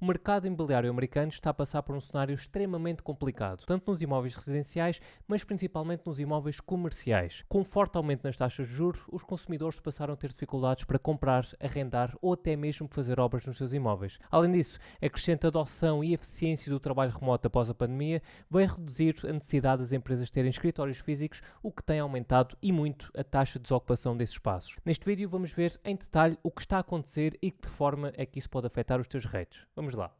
O mercado imobiliário americano está a passar por um cenário extremamente complicado, tanto nos imóveis residenciais, mas principalmente nos imóveis comerciais. Com um forte aumento nas taxas de juros, os consumidores passaram a ter dificuldades para comprar, arrendar ou até mesmo fazer obras nos seus imóveis. Além disso, a crescente adoção e eficiência do trabalho remoto após a pandemia veio reduzir a necessidade das empresas terem escritórios físicos, o que tem aumentado e muito a taxa de desocupação desses espaços. Neste vídeo vamos ver em detalhe o que está a acontecer e de que forma é que isso pode afetar os teus rates. Vamos lá.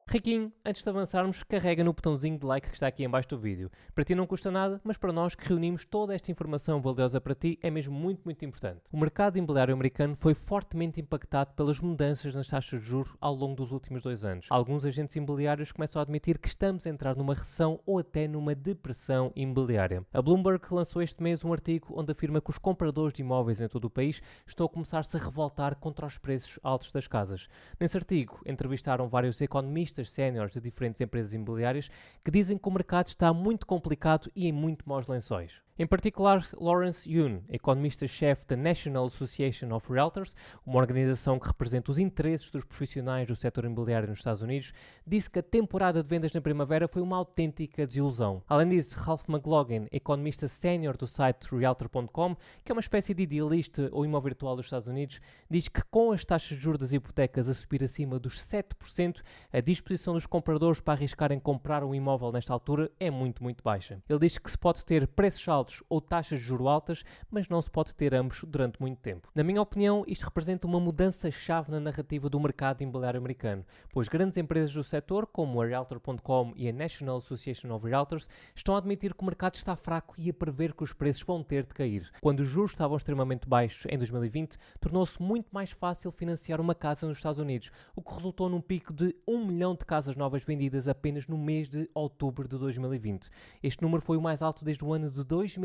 Riquinho, antes de avançarmos, carrega no botãozinho de like que está aqui em baixo do vídeo. Para ti não custa nada, mas para nós que reunimos toda esta informação valiosa para ti é mesmo muito importante. O mercado imobiliário americano foi fortemente impactado pelas mudanças nas taxas de juros ao longo dos últimos 2 anos. Alguns agentes imobiliários começam a admitir que estamos a entrar numa recessão ou até numa depressão imobiliária. A Bloomberg lançou este mês um artigo onde afirma que os compradores de imóveis em todo o país estão a começar-se a revoltar contra os preços altos das casas. Nesse artigo, entrevistaram vários economistas séniores de diferentes empresas imobiliárias que dizem que o mercado está muito complicado e em muito maus lençóis. Em particular, Lawrence Yun, economista-chefe da National Association of Realtors, uma organização que representa os interesses dos profissionais do setor imobiliário nos Estados Unidos, disse que a temporada de vendas na primavera foi uma autêntica desilusão. Além disso, Ralph McLaughlin, economista sénior do site Realtor.com, que é uma espécie de idealista ou imóvel virtual dos Estados Unidos, diz que com as taxas de juros das hipotecas a subir acima dos 7%, a disposição dos compradores para arriscarem comprar um imóvel nesta altura é muito baixa. Ele diz que se pode ter preços altos ou taxas de juros altas, mas não se pode ter ambos durante muito tempo. Na minha opinião, isto representa uma mudança-chave na narrativa do mercado imobiliário americano, pois grandes empresas do setor, como a Realtor.com e a National Association of Realtors, estão a admitir que o mercado está fraco e a prever que os preços vão ter de cair. Quando os juros estavam extremamente baixos em 2020, tornou-se muito mais fácil financiar uma casa nos Estados Unidos, o que resultou num pico de 1 milhão de casas novas vendidas apenas no mês de outubro de 2020. Este número foi o mais alto desde o ano de 2006,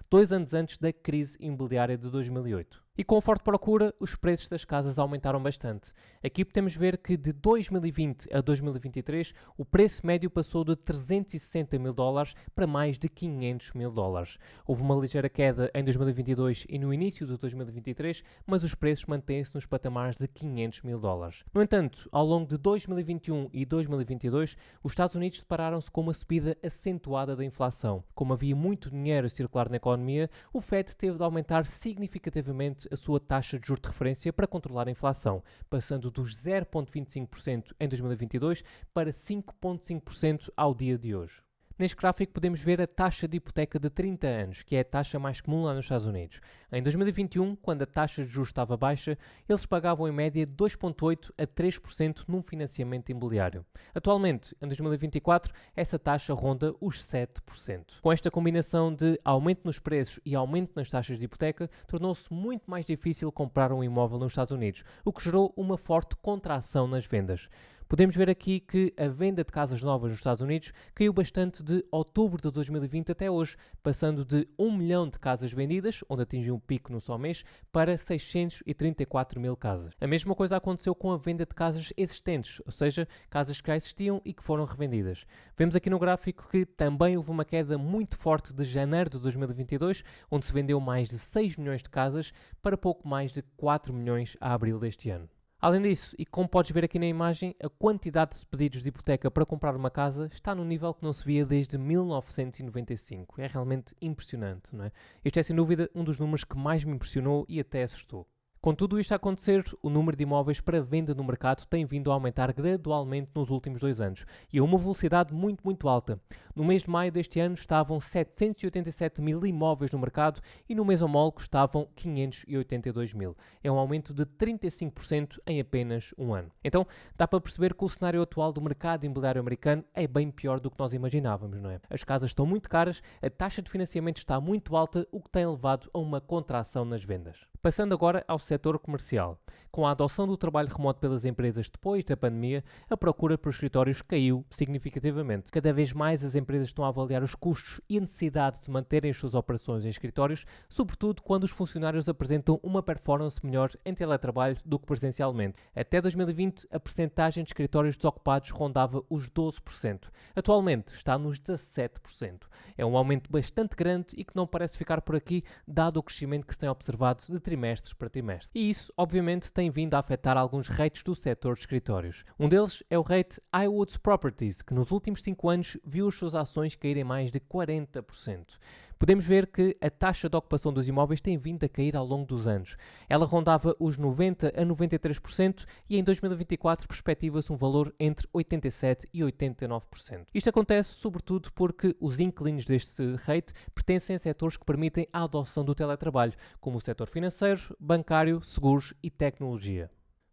2 anos antes da crise imobiliária de 2008. E com a forte procura, os preços das casas aumentaram bastante. Aqui podemos ver que de 2020 a 2023, o preço médio passou de 360 mil dólares para mais de 500 mil dólares. Houve uma ligeira queda em 2022 e no início de 2023, mas os preços mantêm-se nos patamares de 500 mil dólares. No entanto, ao longo de 2021 e 2022, os Estados Unidos depararam-se com uma subida acentuada da inflação. Como havia muito dinheiro a circular na economia, o FED teve de aumentar significativamente a sua taxa de juros de referência para controlar a inflação, passando dos 0,25% em 2022 para 5,5% ao dia de hoje. Neste gráfico podemos ver a taxa de hipoteca de 30 anos, que é a taxa mais comum lá nos Estados Unidos. Em 2021, quando a taxa de juros estava baixa, eles pagavam em média 2,8% a 3% num financiamento imobiliário. Atualmente, em 2024, essa taxa ronda os 7%. Com esta combinação de aumento nos preços e aumento nas taxas de hipoteca, tornou-se muito mais difícil comprar um imóvel nos Estados Unidos, o que gerou uma forte contração nas vendas. Podemos ver aqui que a venda de casas novas nos Estados Unidos caiu bastante de outubro de 2020 até hoje, passando de 1 milhão de casas vendidas, onde atingiu um pico no só mês, para 634 mil casas. A mesma coisa aconteceu com a venda de casas existentes, ou seja, casas que já existiam e que foram revendidas. Vemos aqui no gráfico que também houve uma queda muito forte de janeiro de 2022, onde se vendeu mais de 6 milhões de casas para pouco mais de 4 milhões a abril deste ano. Além disso, e como podes ver aqui na imagem, a quantidade de pedidos de hipoteca para comprar uma casa está num nível que não se via desde 1995. É realmente impressionante, não é? Este é sem dúvida um dos números que mais me impressionou e até assustou. Com tudo isto a acontecer, o número de imóveis para venda no mercado tem vindo a aumentar gradualmente nos últimos 2 anos e a uma velocidade muito alta. No mês de maio deste ano estavam 787 mil imóveis no mercado e no mês homólogo estavam 582 mil. É um aumento de 35% em apenas um ano. Então, dá para perceber que o cenário atual do mercado imobiliário americano é bem pior do que nós imaginávamos, não é? As casas estão muito caras, a taxa de financiamento está muito alta, o que tem levado a uma contração nas vendas. Passando agora ao setor comercial. Com a adoção do trabalho remoto pelas empresas depois da pandemia, a procura por escritórios caiu significativamente. Cada vez mais as empresas estão a avaliar os custos e a necessidade de manterem as suas operações em escritórios, sobretudo quando os funcionários apresentam uma performance melhor em teletrabalho do que presencialmente. Até 2020, a percentagem de escritórios desocupados rondava os 12%. Atualmente está nos 17%. É um aumento bastante grande e que não parece ficar por aqui, dado o crescimento que se tem observado de trimestre para trimestre. E isso, obviamente, recentemente tem vindo a afetar alguns rates do setor de escritórios. Um deles é o rate Highwoods Properties, que nos últimos 5 anos viu as suas ações caírem mais de 40%. Podemos ver que a taxa de ocupação dos imóveis tem vindo a cair ao longo dos anos. Ela rondava os 90% a 93% e em 2024 perspectiva-se um valor entre 87% e 89%. Isto acontece sobretudo porque os inquilinos deste rate pertencem a setores que permitem a adoção do teletrabalho, como o setor financeiro, bancário, seguros e tecnologia.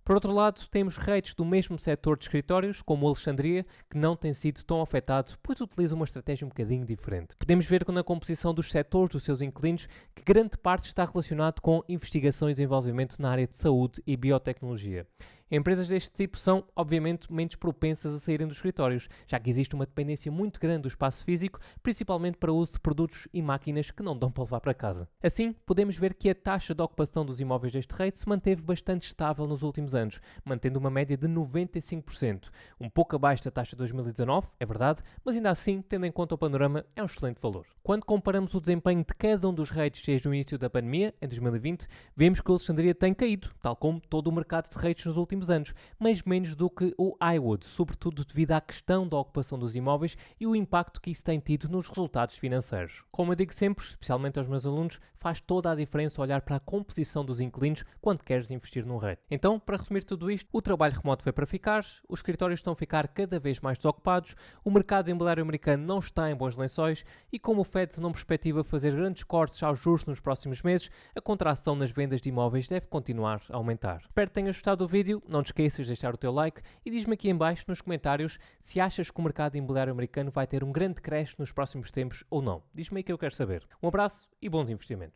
Por outro lado, temos rates do mesmo setor de escritórios, como o Alexandria, que não tem sido tão afetado, pois utiliza uma estratégia um bocadinho diferente. Podemos ver na composição dos setores dos seus inquilinos que grande parte está relacionado com investigação e desenvolvimento na área de saúde e biotecnologia. Empresas deste tipo são, obviamente, menos propensas a saírem dos escritórios, já que existe uma dependência muito grande do espaço físico, principalmente para o uso de produtos e máquinas que não dão para levar para casa. Assim, podemos ver que a taxa de ocupação dos imóveis deste rate se manteve bastante estável nos últimos anos, mantendo uma média de 95%, um pouco abaixo da taxa de 2019, é verdade, mas ainda assim, tendo em conta o panorama, é um excelente valor. Quando comparamos o desempenho de cada um dos rates desde o início da pandemia, em 2020, vemos que o Alexandria tem caído, tal como todo o mercado de rates nos últimos anos, mas menos do que o Highwood, sobretudo devido à questão da ocupação dos imóveis e o impacto que isso tem tido nos resultados financeiros. Como eu digo sempre, especialmente aos meus alunos, faz toda a diferença olhar para a composição dos inquilinos quando queres investir num rate. Então, para resumir tudo isto, o trabalho remoto veio para ficar, os escritórios estão a ficar cada vez mais desocupados, o mercado imobiliário americano não está em bons lençóis e como o Fed não perspectiva fazer grandes cortes aos juros nos próximos meses, a contração nas vendas de imóveis deve continuar a aumentar. Espero que tenhas gostado do vídeo. Não te esqueças de deixar o teu like e diz-me aqui em baixo nos comentários se achas que o mercado imobiliário americano vai ter um grande crash nos próximos tempos ou não. Diz-me aí que eu quero saber. Um abraço e bons investimentos.